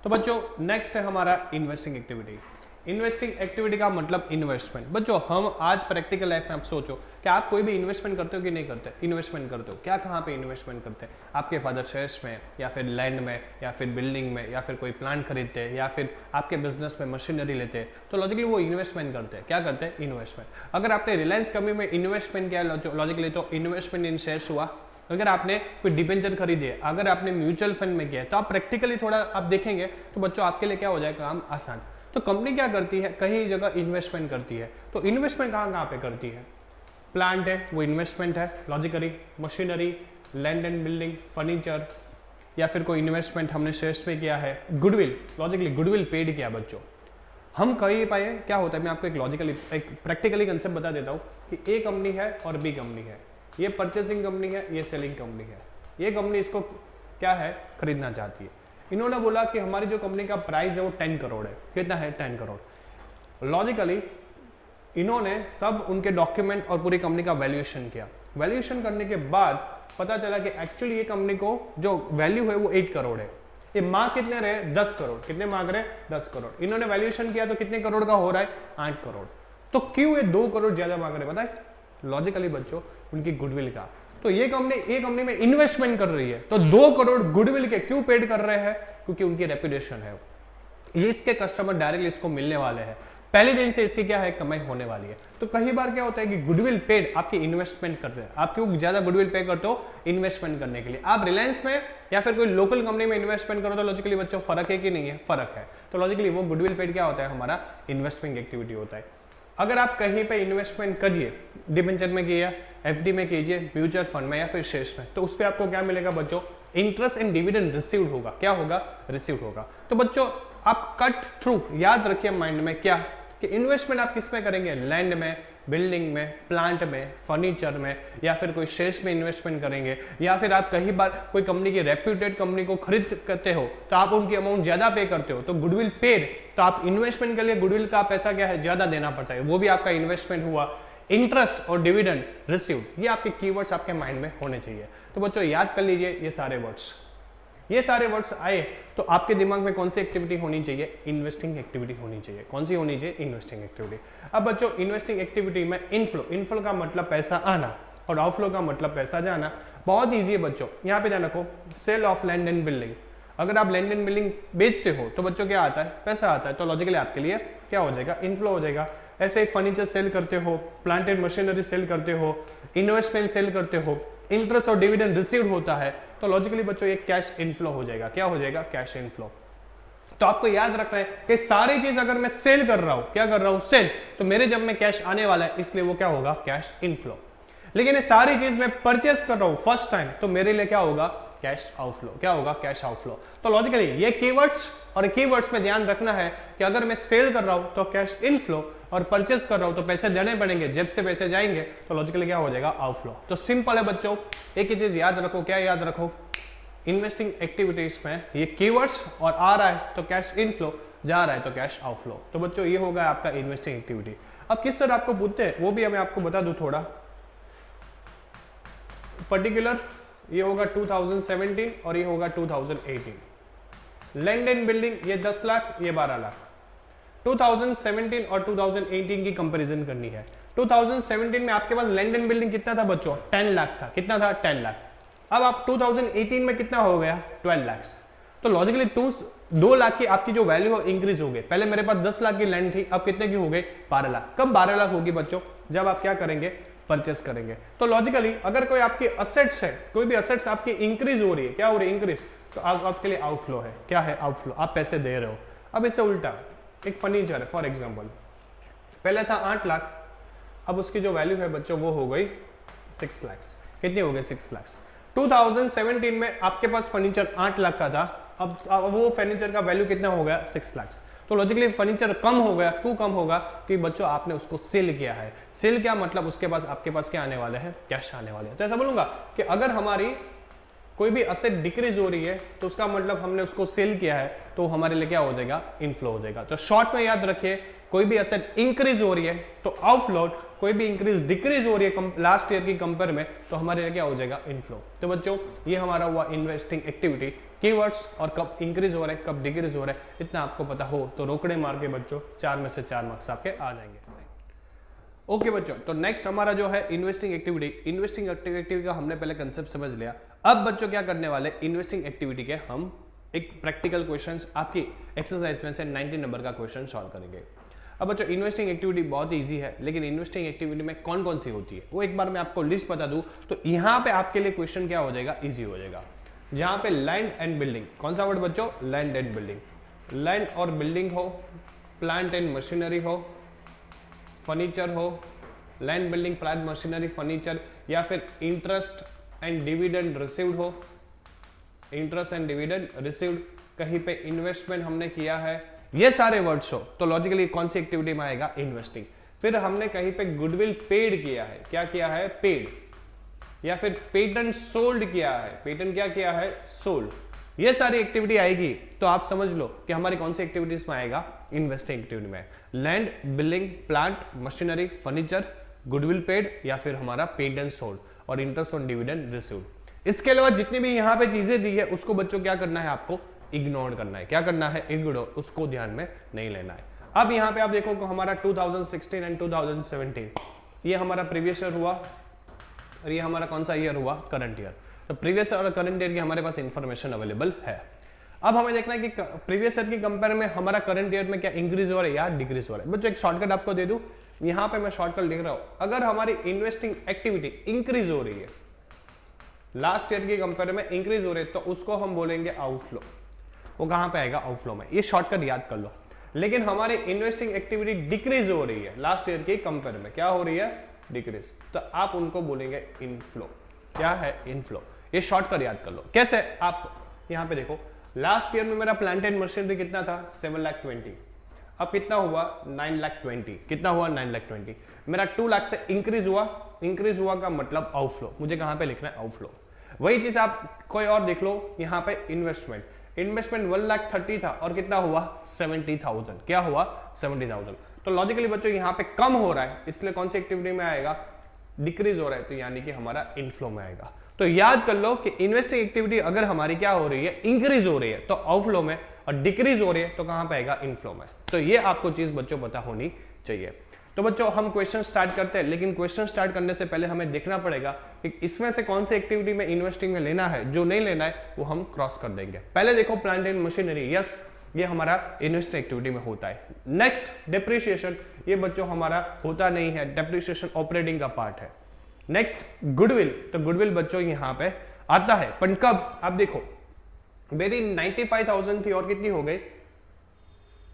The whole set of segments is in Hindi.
तो बच्चों नेक्स्ट है हमारा इन्वेस्टिंग एक्टिविटी। इन्वेस्टिंग एक्टिविटी का मतलब इन्वेस्टमेंट। बच्चों हम आज प्रैक्टिकल लाइफ में आप सोचो कि आप कोई भी इन्वेस्टमेंट करते हो कि नहीं करते? इन्वेस्टमेंट करते हो। क्या कहाँ पे इन्वेस्टमेंट करते हैं? आपके फादर शेयर्स में, या फिर लैंड में, या फिर बिल्डिंग में, या फिर कोई प्लांट खरीदते हैं, या फिर आपके बिजनेस में मशीनरी लेते हैं, तो लॉजिकली वो इन्वेस्टमेंट करते हैं। क्या करते हैं? इन्वेस्टमेंट। अगर आपने रिलायंस कंपनी में इन्वेस्टमेंट किया लॉजिकली तो इन्वेस्टमेंट इन शेयर्स हुआ। अगर आपने कोई डिबेंचर खरीदी है, अगर आपने म्यूचुअल फंड में किया है, तो आप प्रैक्टिकली थोड़ा आप देखेंगे तो बच्चों आपके लिए क्या हो जाएगा काम आसान। तो कंपनी क्या करती है? कहीं जगह इन्वेस्टमेंट करती है। तो इन्वेस्टमेंट कहाँ कहाँ पे करती है? प्लांट है वो इन्वेस्टमेंट है logically, machinery, land and building, furniture, या फिर कोई इन्वेस्टमेंट हमने शेयर्स में किया है, गुडविल, लॉजिकली गुडविल पेड किया। बच्चों हम कहीं पाए क्या होता है, मैं आपको एक प्रैक्टिकली कंसेप्ट बता देता हूँ कि ए कंपनी है और बी कंपनी है। ये परचेसिंग कंपनी है, ये सेलिंग कंपनी है। ये कंपनी इसको क्या है खरीदना चाहती है। इन्होंने बोला कि हमारी जो कंपनी का प्राइस है वो 10 करोड़ है। कितना है? 10 करोड़। लॉजिकली इन्होंने सब उनके डॉक्यूमेंट और पूरी कंपनी का वैल्यूएशन किया। वैल्यूएशन करने के बाद पता चला कि एक्चुअली ये कंपनी को जो वैल्यू है वो 8 करोड़ है। ये मांग कितने रहे? 10 करोड़। कितने मांग रहे? 10 करोड़। इन्होंने वैल्यूएशन किया तो कितने करोड़ का हो रहा है? 8 करोड़। तो क्यों ये 2 करोड़ ज्यादा मांग रहे? पता है? लॉजिकली बच्चों उनकी गुडविल का। तो ये कंपनी में इन्वेस्टमेंट कर रही है, तो 2 करोड़ गुडविल के क्यों पेड कर रहे हैं? क्योंकि उनकी रेपुटेशन है, ये इसके कस्टमर डायरेक्टली इसको मिलने वाले हैं, पहले दिन से इसकी क्या है कमाई होने वाली है। तो कई बार क्या होता है कि गुडविल पेड आपकी इन्वेस्टमेंट कर रहे हैं। आप क्यों ज्यादा गुडविल पे करते हो? इन्वेस्टमेंट करने के लिए। आप रिलायंस में या फिर कोई लोकल कंपनी में इन्वेस्टमेंट करो तो लॉजिकली बच्चों फर्क है कि नहीं है? फर्क है। तो लॉजिकली वो गुडविल पेड क्या होता है? हमारा इन्वेस्टमेंट एक्टिविटी होता है। अगर आप कहीं पे इन्वेस्टमेंट करिए, डिबेंचर में कीजिए, एफडी में कीजिए, म्यूचुअल फंड में या फिर शेयर्स में, तो उस पर आपको क्या मिलेगा बच्चों? इंटरेस्ट एंड डिविडेंड रिसीव्ड होगा। क्या होगा? रिसीव्ड होगा। तो बच्चों आप कट थ्रू याद रखिए माइंड में क्या कि इन्वेस्टमेंट आप किस में करेंगे? लैंड में, बिल्डिंग में, प्लांट में, फर्नीचर में, या फिर कोई शेयर्स में इन्वेस्टमेंट करेंगे, या फिर आप कई बार कोई कंपनी की रेप्यूटेड कंपनी को खरीद करते हो तो आप उनकी अमाउंट ज्यादा पे करते हो, तो गुडविल पेड, तो आप इन्वेस्टमेंट के लिए गुडविल का पैसा क्या है? ज्यादा देना पड़ता है, वो भी आपका इन्वेस्टमेंट हुआ। इंटरेस्ट और डिविडेंड रिसीव्ड, ये आपके कीवर्ड्स आपके माइंड में होने चाहिए। तो बच्चों याद कर लीजिए ये सारे वर्ड्स। ये सारे वर्ड्स आए तो आपके दिमाग में कौन सी एक्टिविटी होनी चाहिए? इन्वेस्टिंग एक्टिविटी होनी चाहिए। कौन सी होनी चाहिए? Investing activity. अब बच्चों इन्वेस्टिंग एक्टिविटी में इनफ्लो का मतलब पैसा आना और आउटफ्लो का मतलब पैसा जाना। बहुत ईजी है बच्चों, यहाँ पे ध्यान रखो। Sale of land and building, अगर आप लैंड एंड बिल्डिंग बेचते हो तो बच्चों क्या आता है? पैसा आता है। तो लॉजिकली आपके लिए क्या हो जाएगा? इनफ्लो हो जाएगा। ऐसे ही फर्नीचर सेल करते हो, प्लांट एंड मशीनरी सेल करते हो, इन्वेस्टमेंट सेल करते हो, इंटरेस्ट और डिविडेंड रिसीव्ड होता है, तो लॉजिकली बच्चों ये कैश इनफ्लो हो जाएगा। क्या हो जाएगा? Cash inflow. तो आपको याद रखना है कि सारी चीज अगर मैं सेल कर रहा हूं, क्या कर रहा हूं? सेल, तो मेरे जब में कैश आने वाला है इसलिए वो क्या होगा? Cash inflow. लेकिन ये सारी चीज मैं परचेस कर रहा हूं फर्स्ट टाइम, तो मेरे लिए क्या होगा? Cash outflow. क्या होगा? Cash outflow. तो लॉजिकली ये कीवर्ड्स और कीवर्ड्स में ध्यान रखना है कि अगर मैं सेल कर रहा हूं तो कैश इनफ्लो, और परचेस कर रहा हूं तो पैसे देने पड़ेंगे, जेब से पैसे जाएंगे, तो लॉजिकली क्या हो जाएगा? आउटफ्लो। तो सिंपल है बच्चों, एक ही चीज याद रखो। क्या याद रखो? इन्वेस्टिंग एक्टिविटीज में ये कीवर्ड्स, और आ रहा है तो कैश इनफ्लो, जा रहा है तो कैश आउटफ्लो। तो बच्चों ये होगा आपका इन्वेस्टिंग एक्टिविटी। अब किस तरह आपको पूछते हैं वो भी मैं आपको बता दूं थोड़ा पर्टिकुलर। ये होगा 2017 और ये होगा 2018। लैंड एंड बिल्डिंग ये 10 लाख, ये 12 लाख। 2017 और 2018 की कंपैरिजन करनी है। 2017 में आपके पास लैंड एंड बिल्डिंग कितना था बच्चों? 10 लाख था। कितना था? 10 लाख। अब आप 2018 में कितना हो गया? 12 लाख। तो लॉजिकली 2 लाख की आपकी जो वैल्यू है इंक्रीज हो गई। पहले मेरे पास 10 लाख की लैंड थी, अब कितने की हो गई? 12 लाख। कब 12 लाख होगी बच्चों? जब आप क्या करेंगे? परचेस करेंगे। तो लॉजिकली अगर कोई आपकी असेट्स है, कोई भी असेट्स आपकी इंक्रीज हो रही है, क्या हो रही है? इंक्रीज, तो आपके लिए आउटफ्लो है। क्या है? आउटफ्लो। आप पैसे दे रहे हो। अब इससे उल्टा एक फर्नीचर है फॉर एग्जांपल, पहले था 8 लाख, अब उसकी जो वैल्यू है बच्चों वो हो गई 6 लाख। कितनी हो गई? 6 लाख। 2017 में आपके पास फर्नीचर 8 लाख का था, अब वो फर्नीचर का वैल्यू कितना हो गया? 6 लाख। तो लॉजिकली फर्नीचर कम हो गया। क्यों कम होगा? कि बच्चों आपने उसको सेल किया है। सेल क्या मतलब? उसके पास आपके पास क्या आने वाले हैं? कैश आने वाले हैं। तो ऐसा बोलूंगा कि अगर हमारी कोई भी असेट डिक्रीज हो रही है तो उसका मतलब हमने उसको सेल किया है, तो हमारे लिए क्या हो जाएगा, इनफ्लो हो जाएगा। तो शॉर्ट में याद रखिए, कोई भी असेट इंक्रीज हो रही है तो आउटफ्लो, कोई भी इंक्रीज डिक्रीज हो रही है लास्ट ईयर की कंपेयर में तो हमारे लिए क्या हो जाएगा, इनफ्लो। तो बच्चों ये हमारा हुआ इन्वेस्टिंग एक्टिविटी। कीवर्ड्स और कब इंक्रीज हो रहा है कब डिक्रीज हो रहा है इतना आपको पता हो तो रोकड़े मार के बच्चों 4 में से 4 मार्क्स आपके आ जाएंगे। ओके बच्चों, तो नेक्स्ट हमारा जो है इन्वेस्टिंग एक्टिविटी का हमने पहले कंसेप्ट समझ लिया। अब बच्चों क्या करने वाले, इन्वेस्टिंग एक्टिविटी के हम एक प्रैक्टिकल क्वेश्चंस आपकी एक्सरसाइज में से 90 नंबर का क्वेश्चन सॉल्व करेंगे। अब बच्चों इन्वेस्टिंग एक्टिविटी बहुत ईजी है, लेकिन इन्वेस्टिंग एक्टिविटी में कौन कौन सी होती है वो एक बार मैं आपको लिस्ट बता दूं तो यहाँ पे आपके लिए क्वेश्चन क्या हो जाएगा, ईजी हो जाएगा। जहाँ पे लैंड एंड बिल्डिंग, कौन सा वर्ड बच्चों, लैंड एंड बिल्डिंग, लैंड और बिल्डिंग हो, प्लांट एंड मशीनरी हो, फर्नीचर हो, land building plant machinery furniture, या फिर इंटरेस्ट एंड डिविडेंड रिसीव्ड हो, इंटरेस्ट एंड डिविडेंड रिसीव्ड, कहीं पे इन्वेस्टमेंट हमने किया है, ये सारे वर्ड्स हो तो लॉजिकली कौन सी एक्टिविटी में आएगा, इन्वेस्टिंग। फिर हमने कहीं पे गुडविल पेड किया है, क्या किया है, पेड, या फिर पेटेंट सोल्ड किया है, पेटेंट क्या किया है, सोल्ड, ये सारी एक्टिविटी आएगी तो आप समझ लो कि हमारी कौन सी एक्टिविटीज में आएगा, इन्वेस्टिंग एक्टिविटी में land building plant machinery furniture, goodwill paid, या फिर हमारा पेटेंट सोल्ड और इंटरेस्ट ऑन डिविडेंड रिसीव्ड। इसके अलावा जितनी भी यहाँ पे चीजें दी है उसको बच्चों क्या करना है, आपको इग्नोर करना है। क्या करना है, इग्नोर, उसको ध्यान में नहीं लेना है। अब यहाँ पे आप देखो कि हमारा 2016 एंड 2017 ये हमारा प्रीवियस ईयर हुआ और ये हमारा कौन सा ईयर हुआ, करंट ईयर। तो प्रीवियस ईयर और करंट ईयर की हमारे पास इंफॉर्मेशन अवेलेबल है। अब हमें देखना है कि प्रीवियस ईयर की कंपेयर में हमारा करंट ईयर में क्या इंक्रीज हो रहा है या डिक्रीज हो रहा है। बच्चों एक शॉर्टकट आपको दे दूं, यहाँ पे मैं शॉर्टकट लिख रहा हूं, अगर हमारी इन्वेस्टिंग एक्टिविटी इंक्रीज हो रही है, लास्ट ईयर की कंपेयर में इंक्रीज हो रही है, तो उसको हम बोलेंगे आउटफ्लो। वो कहां पे आएगा, आउटफ्लो में, ये शॉर्टकट याद कर लो। लेकिन हमारी इन्वेस्टिंग एक्टिविटी डिक्रीज हो रही है लास्ट ईयर की कंपेयर में, क्या हो रही है, डिक्रीज, तो आप उनको बोलेंगे इनफ्लो। क्या है, इनफ्लो। ये शॉर्टकट याद कर लो। कैसे, आप यहां पे देखो, लास्ट ईयर में मेरा प्लांट एंड मशीनरी कितना था, 7,20,000, अब कितना हुआ, 9,20,000, कितना हुआ, 9,20,000, मेरा 2 लाख से इंक्रीज हुआ का मतलब आउटफ्लो, मुझे कहां पे लिखना है, आउटफ्लो। वही चीज आप कोई और देख लो, यहाँ पे इन्वेस्टमेंट 1,30,000 था और कितना हुआ, 70,000, क्या हुआ, 70,000। तो लॉजिकली बच्चों यहाँ पे कम हो रहा है, इसलिए कौन सी एक्टिविटी में आएगा, डिक्रीज हो रहा है, तो यानी कि हमारा इनफ्लो में आएगा। तो याद कर लो कि इन्वेस्टिंग एक्टिविटी अगर हमारी क्या हो रही है, इंक्रीज हो रही है तो आउटफ्लो में, और डिक्रीज हो रही है तो कहां पे आएगा, इनफ्लो में। तो ये आपको चीज बच्चों पता होनी चाहिए। तो बच्चों हम क्वेश्चन स्टार्ट करते हैं, लेकिन क्वेश्चन स्टार्ट करने से पहले हमें देखना पड़ेगा कि इसमें से कौन सी एक्टिविटी में इन्वेस्टिंग में लेना है, जो नहीं लेना है वो हम क्रॉस कर देंगे। पहले देखो प्लांट एंड मशीनरी, यस ये हमारा इन्वेस्टिंग एक्टिविटी में होता है। नेक्स्ट डिप्रिसिएशन, ये बच्चों हमारा होता नहीं है, डिप्रिसिएशन ऑपरेटिंग का पार्ट है। नेक्स्ट गुडविल, तो गुडविल बच्चों यहां पे आता है, पर कब, आप देखो मेरी 95,000 थी और कितनी हो गई,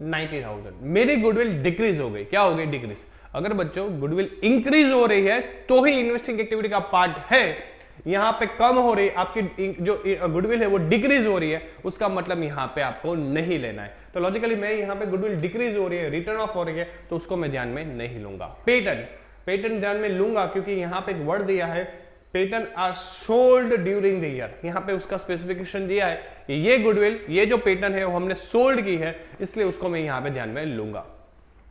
90,000, मेरी गुडविल डिक्रीज हो गई, क्या हो गई, डिक्रीज। अगर बच्चों गुडविल इंक्रीज हो रही है तो ही इन्वेस्टिंग एक्टिविटी का पार्ट है, यहां पे कम हो रही है आपकी जो गुडविल है वो डिक्रीज हो रही है, उसका मतलब यहां पे आपको नहीं लेना है। तो लॉजिकली मैं यहां पे गुडविल डिक्रीज हो रही है, रिटर्न ऑफ हो रही है, तो उसको मैं ध्यान में नहीं लूंगा। पेटेंट ध्यान में लूंगा क्योंकि यहां पे एक वर्ड दिया है, patent are sold during the year, यहां पे उसका स्पेसिफिकेशन दिया है कि ये गुडविल, ये जो पेटेंट है वो हमने सोल्ड की है, इसलिए उसको मैं यहां पे ध्यान में लूंगा।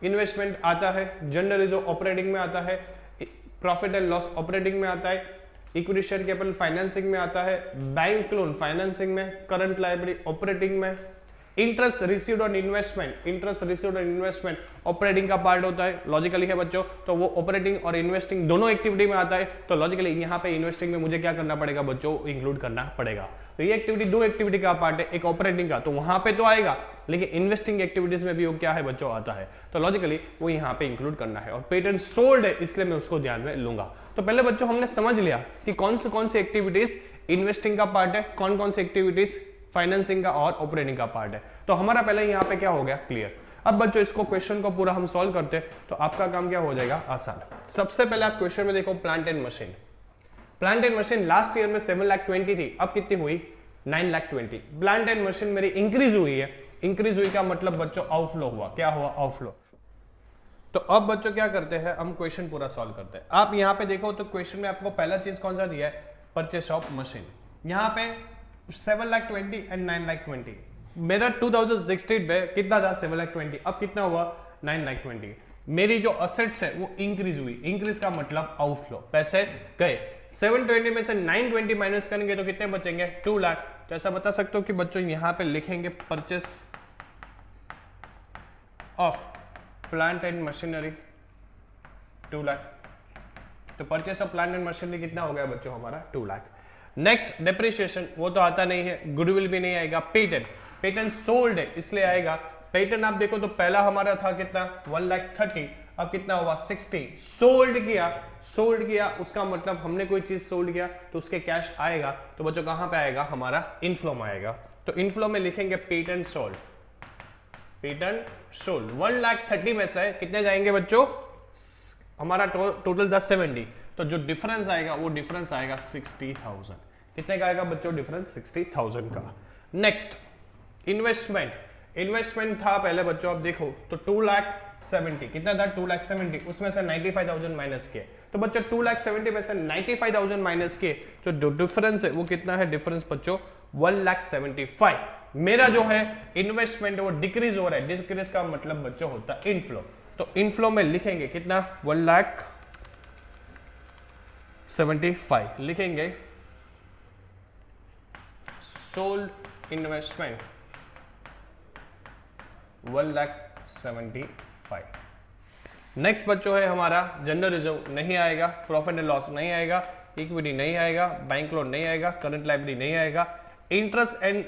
इन्वेस्टमेंट आता है, जनरल रिजर्व ऑपरेटिंग में आता है, प्रॉफिट एंड लॉस ऑपरेटिंग में आता है, इक्विटी शेयर कैपिटल फाइनेंसिंग में आता है, बैंक लोन फाइनेंसिंग में, करंट लायबिलिटी ऑपरेटिंग में, interest received on investment operating का पार्ट होता है, लॉजिकली है बच्चों, तो वो ऑपरेटिंग और इन्वेस्टिंग दोनों एक्टिविटी में आता है। तो लॉजिकली यहाँ पे इन्वेस्टिंग में मुझे क्या करना पड़ेगा बच्चों, इंक्लूड करना पड़ेगा। तो ये एक्टिविटी दो एक्टिविटी का पार्ट है, एक ऑपरेटिंग का, तो वहां पे तो आएगा, लेकिन इन्वेस्टिंग एक्टिविटीज में भी वो क्या है बच्चों, आता है, तो लॉजिकली वो यहाँ पे इंक्लूड करना है। और पेटेंट सोल्ड है इसलिए मैं उसको ध्यान में लूंगा। तो पहले बच्चों हमने समझ लिया कि कौन सी एक्टिविटीज इन्वेस्टिंग का पार्ट है, कौन सी एक्टिविटीज फाइनेंसिंग का और ऑपरेटिंग का पार्ट है। तो हमारा पहले यहाँ पे क्या हो गया, क्लियर। अब बच्चों इसको क्वेश्चन को पूरा हम सॉल्व करते हैं तो आपका काम क्या हो जाएगा, आसान। सबसे पहले आप क्वेश्चन में देखो plant and machine. Plant and machine last year में 7,20,000 थी, अब कितनी हुई, 9,20,000। प्लांट एंड मशीन मेरी इंक्रीज हुई है, इंक्रीज हुई का मतलब बच्चों आउटफ्लो हुआ, क्या हुआ, आउटफ्लो। तो अब बच्चों क्या करते हैं, हम क्वेश्चन पूरा सॉल्व करते हैं। आप यहाँ पे देखो तो क्वेश्चन में आपको पहला चीज कौन सा दिया है, परचेस ऑफ मशीन। यहाँ पे 7,20,000 एंड 9,20,000। मेरा 2016 में कितना था 7,20,000, अब कितना हुआ 9,20,000। मेरी जो असेट्स है वो इंक्रीज हुई, इंक्रीज का मतलब आउटफ्लो, पैसे गए। 720 में से 920 माइनस करेंगे तो कितने बचेंगे 2 लाख। तो ऐसा बता सकते हो कि बच्चों यहाँ पे लिखेंगे purchase of plant and machinery 2 lakh. तो purchase of plant and machinery कितना हो गया बच्चों हमारा 2 लाख। नेक्स्ट डेप्रिसिएशन, वो तो आता नहीं है, गुडविल भी नहीं आएगा। पेटेंट, पेटेंट सोल्ड है इसलिए आएगा। पेटेंट आप देखो तो पहला हमारा था कितना 1,30,000, अब कितना हुआ 60। सोल्ड किया उसका मतलब हमने कोई चीज सोल्ड किया तो उसके कैश आएगा। तो बच्चों कहां पे आएगा हमारा इनफ्लो में आएगा। तो इनफ्लो में लिखेंगे पेटेंट सोल्ड, पेटेंट सोल्ड 1,30,000 में से कितने जाएंगे बच्चों, हमारा टोटल 1070। तो जो डिफरेंस आएगा वो डिफरेंस आएगा 60,000। कितने का आएगा बच्चों डिफरेंस 60,000 का। नेक्स्ट इन्वेस्टमेंट, इन्वेस्टमेंट था पहले बच्चों आप देखो तो 2,70,000, कितना था 2,70,000, उसमें से 95,000 माइनस किए। तो बच्चों 2,70,000 में से 95,000 माइनस किए, जो डिफरेंस है वो कितना है, डिफरेंस बच्चों 1,75,000। मेरा जो है इन्वेस्टमेंट वो डिक्रीज हो रहा है, डिक्रीज का मतलब बच्चों होता है इनफ्लो। तो इनफ्लो में लिखेंगे कितना 1,75,000 लिखेंगे। Sold investment 1,75,000। नेक्स्ट बच्चों है हमारा जनरल रिजर्व नहीं आएगा, प्रॉफिट एंड लॉस नहीं आएगा, इक्विटी नहीं आएगा, बैंक लोन नहीं आएगा, करंट लायबिलिटी नहीं आएगा। Interest and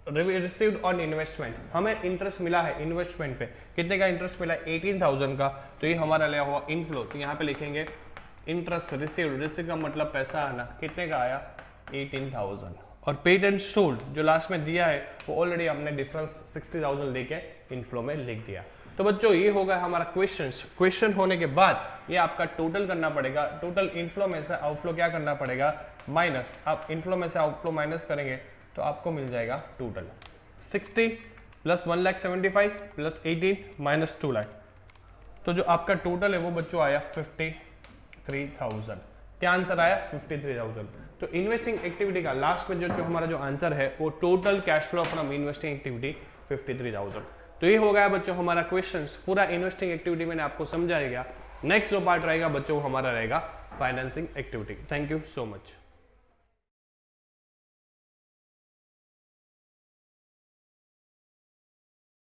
received on investment, हमें इंटरेस्ट मिला है इन्वेस्टमेंट पे, कितने का इंटरेस्ट मिला है 18,000 का। तो ये हमारा लिया हुआ इनफ्लो। तो यहाँ पे लिखेंगे इंटरेस्ट रिसीव्ड, रिसीव का मतलब पैसा आना, कितने का आया 18,000। और पेड एंड सोल्ड जो लास्ट में दिया है वो ऑलरेडी हमने डिफरेंस 60,000 लेके इनफ्लो में लिख दिया। तो बच्चों ये होगा हमारा क्वेश्चन होने के बाद ये आपका टोटल करना पड़ेगा। टोटल इनफ्लो में से आउटफ्लो क्या करना पड़ेगा माइनस। आप इनफ्लो में से आउटफ्लो माइनस करेंगे तो आपको मिल जाएगा total 60 plus 1,75,000 plus 18 minus 2 lakh. तो जो आपका टोटल है वो बच्चों आया 53,000। क्या आंसर आया 53,000। तो इन्वेस्टिंग एक्टिविटी का लास्ट में जो हमारा जो आंसर है वो total cash flow from investing activity 53,000। तो ये हो गया बच्चों हमारा क्वेश्चंस। पूरा इन्वेस्टिंग एक्टिविटी मैंने आपको समझाया गया। नेक्स्ट जो पार्ट रहेगा बच्चों हमारा रहेगा financing activity. Thank you so much.